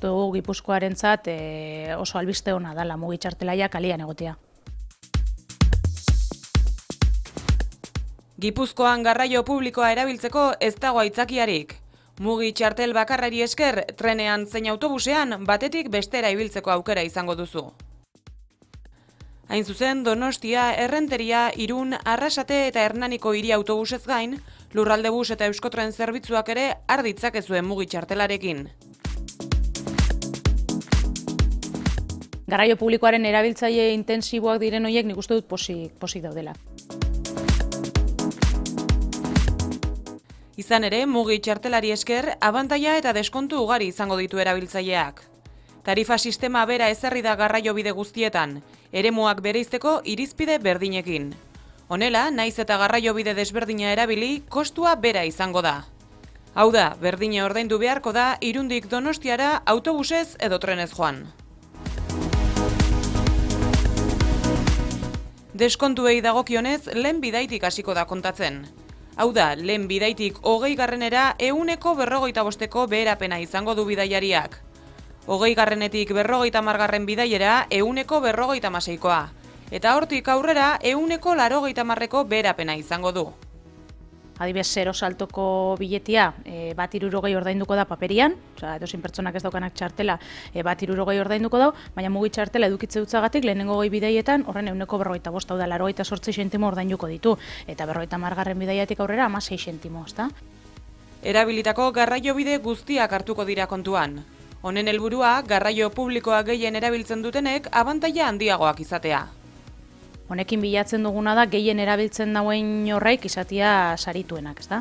uste dugu Gipuzkoarentzat oso albiste ona dela mugi txartelaia kalian egotea. Gipuzkoan garraio publikoa erabiltzeko ez dago aitzakiarik. Mugi txartel bakarrari esker, trenean zein autobusean batetik bestera ibiltzeko aukera izango duzu. Hain zuzen, Donostia, Errenteria, Irun, Arrasate eta Hernaniko hiri autobusez gain, Lurraldebus eta Euskotren zerbitzuak ere har ditzakezue mugi txartelarekin. Garraio publikoaren erabiltzaile intensiboak diren horiek nik uste dut pozik daudela. Izan ere, mugi txartelari esker, abantaila eta deskontu ugari izango ditu erabiltzaileak. Tarifa sistema bera ezarri da garraio bide guztietan, eremuak bereizteko irizpide berdinekin. Honela, naiz eta garraio bide desberdina erabili, kostua bera izango da. Hau da, berdine ordaindu beharko da Irundik Donostiara autobusez edo trenez joan. Deskontuei dagokionez, lehen bidaitik hasiko da kontatzen. Hau da, lehen bidaitik 20garrenera 145eko beherapena izango du bidaiariak. 20garrenetik 50garren bidaiera 156koa. Eta hortik aurrera 180eko beherapena izango du. Adibidez, 0 saltoko biletia bat 60 ordainduko da paperian, edozein pertsonak ez daukanak txartela bat 60 ordainduko da, baina mugi txartela edukitze dutzagatik lehenengo 20 bidaietan horren 145, hau da, 88 zentimo ordainduko ditu, eta 50garren bidaiatik aurrera 16 zentimo, ezta? Erabilitako garraio bide guztiak hartuko dira kontuan. Honen helburua, garraio publikoa gehien erabiltzen dutenek abantaila handiagoak izatea. Honekin bilatzen duguna da gehien erabiltzen dauen horreik izatea sarituenak, ezta?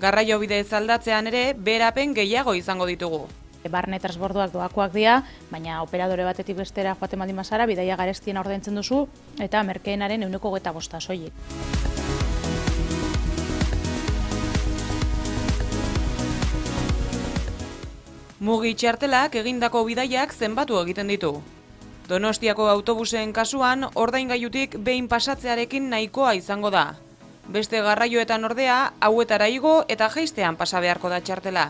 Garraio bide aldatzean ere, beherapen gehiago izango ditugu. Barne transbordoak doakoak dira, baina operadore batetik bestera joaten baldin bazara, bidaia garestiena ordaintzen duzu, eta merkeenaren 125 soilik. Mugi txartelak egindako bidaiak zenbatu egiten ditu. Donostiako autobusen kasuan, ordaingailutik behin pasatzearekin nahikoa izango da. Beste garraioetan ordea, hauetara igo eta jaistean pasa beharko da txartela.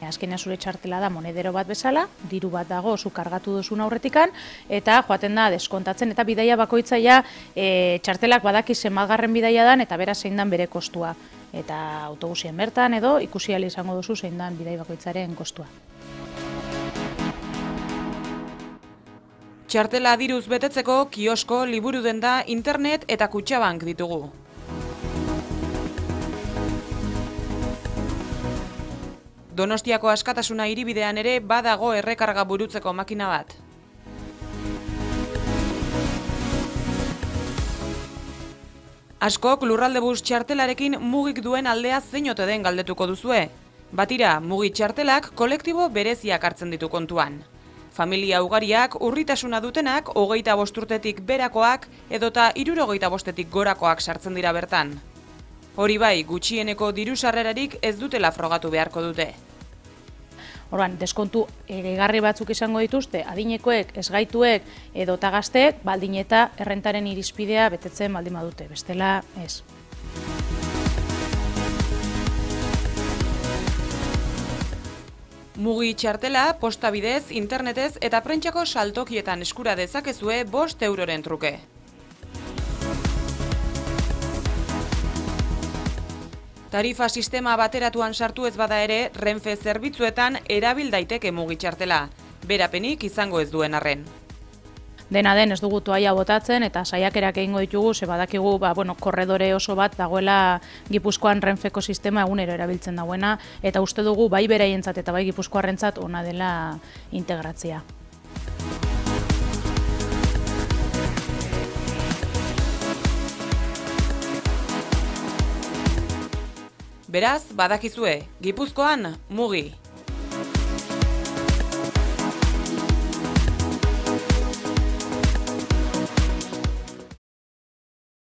Azkenean zure txartela da monedero bat bezala, diru bat dago zu kargatu duzun aurretikan, eta joaten da deskontatzen, eta bidaia bakoitzaia txartelak badaki zenbatgarren bidaia dan, eta bera zein dan bere kostua. Eta autobusien bertan edo ikusi ahal izango duzu zein dan bidai bakoitzaren kostua. Txartela diruz betetzeko kiosko, liburu denda, internet eta kutxabank ditugu. Donostiako Askatasuna hiribidean ere badago errekarga burutzeko makina bat. Askok Lurraldebus txartelarekin mugik duen aldea zein ote den galdetuko duzue. Batira, mugi txartelak kolektibo bereziak hartzen ditu kontuan. Familia ugariak, urritasuna dutenak, 25 urtetik berakoak edota 65 gorakoak sartzen dira bertan. Hori bai, gutxieneko diru sarrerarik ez dutela frogatu beharko dute. Orduan, deskontu gehigarri batzuk izango dituzte, adinekoek, ezgaituek edota gazteek, baldin eta errentaren irizpidea betetzen baldin badute, bestela ez. Mugi txartela, posta bidez, internetez eta prentxako saltokietan eskura dezakezue 5 euroren truke. Tarifa sistema bateratuan sartu ez bada ere, Renfe zerbitzuetan erabil daiteke mugi txartela, berapenik izango ez duen arren. Dena den ez dugu toaia botatzen eta saiakerak egingo ditugu, ze badakigu korredore oso bat dagoela Gipuzkoan Renfeko sistema egunero erabiltzen dagoena, eta uste dugu bai beraientzat eta bai Gipuzkoarrentzat ona dela integratzea. Beraz, badakizue, Gipuzkoan mugi.